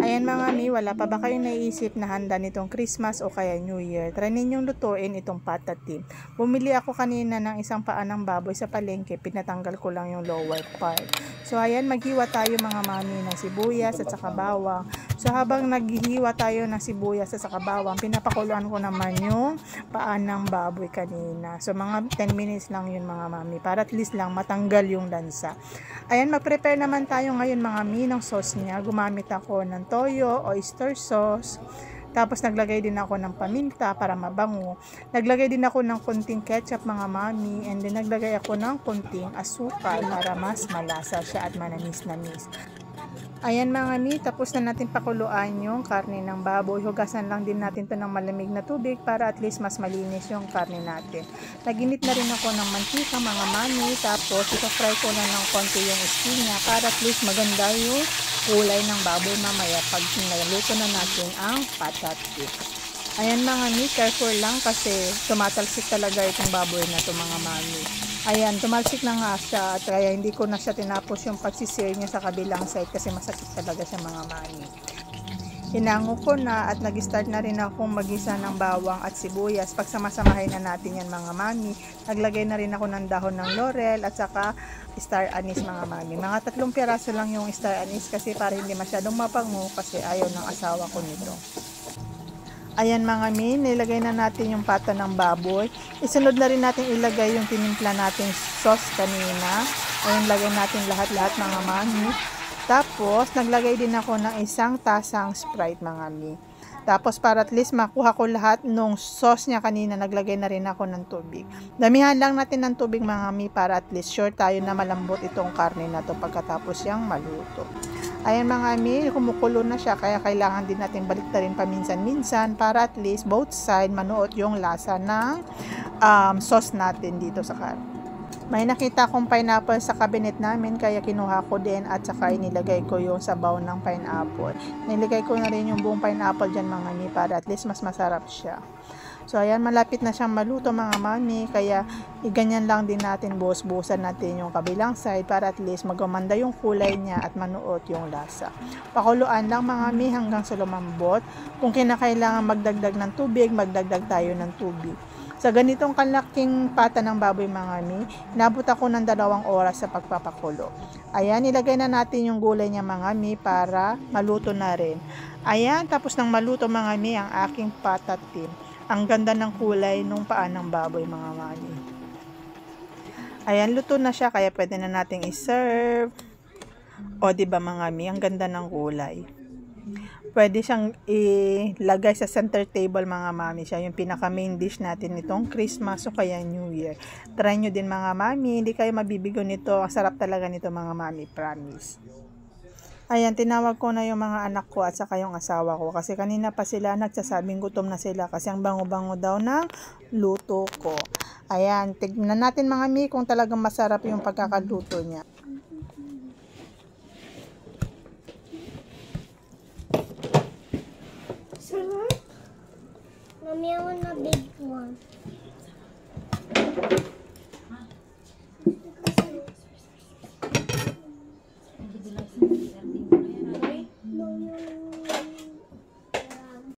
Ayan mga mi, wala pa ba kayong naisip na handa nitong Christmas o kaya New Year? Try ninyong lutuin itong patatim. Bumili ako kanina ng isang paa ng baboy sa palengke, pinatanggal ko lang yung lower part. So ayan, maghiwa tayo mga mami ng sibuyas at saka bawang. So habang naghihiwa tayo ng sibuyas at saka bawang, pinapakuluan ko naman yung paa ng baboy kanina. So mga 10 minutes lang yun mga mami, para at least lang matanggal yung lansa. Ayan, mag-prepare naman tayo ngayon mga mi ng sauce niya. Gumamit ako ng toyo, oyster sauce. Tapos naglagay din ako ng paminta para mabango. Naglagay din ako ng konting ketchup mga mami. And then naglagay ako ng konting asukal para mas malasa siya at manamis-namis. Ayan mga mi, tapos na natin pakuluan yung karne ng baboy. Hugasan lang din natin to ng malamig na tubig para at least mas malinis yung karne natin. Naginit na rin ako ng mantika mga mami, tapos ito-fry ko na ng konti yung skin niya para at least maganda yung kulay ng baboy mamaya pag naluto na natin ang patatim. Ayan mga mi, careful lang kasi tumatalsik talaga itong baboy na to mga mami. Ayan, tumalsik na nga siya at kaya hindi ko na siya tinapos yung pagsisir niya sa kabilang side kasi masakit talaga siya mga mami. Hinango ko na at nag-start na rin akong magisa ng bawang at sibuyas. Pagsamasamahin na natin yan mga mami. Naglagay na rin ako ng dahon ng laurel at saka star anise mga mami. Mga 3 piraso lang yung star anise kasi para hindi masyadong mapango kasi ayaw ng asawa ko nito. Ayan mga mi, nilagay na natin yung pata ng baboy. Isunod na rin natin ilagay yung tinimpla natin sauce kanina. Ayan, lagay natin lahat-lahat mga mami. Tapos, naglagay din ako ng 1 tasang Sprite mga mi. Tapos, para at least makuha ko lahat nung sauce niya kanina, naglagay na rin ako ng tubig. Damihan lang natin ng tubig mga mi para at least sure tayo na malambot itong karne na to pagkatapos yang maluto. Ayan mga mi, kumukulo na siya kaya kailangan din natin baliktarin paminsan-minsan para at least both side manuot yung lasa ng sauce natin dito sa karne. May nakita akong pineapple sa cabinet namin kaya kinuha ko din at saka inilagay ko yung sabaw ng pineapple. Nilagay ko na rin yung buong pineapple dyan mga mi para at least mas masarap siya. So ayan, malapit na siyang maluto mga mami kaya iganyan lang din natin, buhos-buhusan natin yung kabilang side para at least magumanda yung kulay niya at manuot yung lasa. Pakuluan lang mga mami hanggang sa lumambot. Kung kinakailangan magdagdag ng tubig, magdagdag tayo ng tubig. Sa ganitong kalaking pata ng baboy mga mi, inabot ako ng 2 oras sa pagpapakulo. Ayan, ilagay na natin yung gulay niya mga mi para maluto na rin. Ayan, tapos nang maluto mga mi ang aking patatim. Ang ganda ng kulay nung paa ng baboy mga mami. Ayan, luto na siya kaya pwede na nating i-serve. O diba mga mi, ang ganda ng kulay. Pwede siyang ilagay sa center table mga mami. Siya yung pinaka main dish natin nitong Christmas o kaya New Year. Try nyo din mga mami, hindi kayo mabibigo nito. Ang sarap talaga nito mga mami, promise. Ayan, tinawag ko na yung mga anak ko at saka yung asawa ko kasi kanina pa sila nagsasabing gutom na sila kasi ang bango-bango daw ng luto ko. Ayan, tignan natin mga mi kung talagang masarap yung pagkakaluto niya. Sarap. Mommy, I want a big one.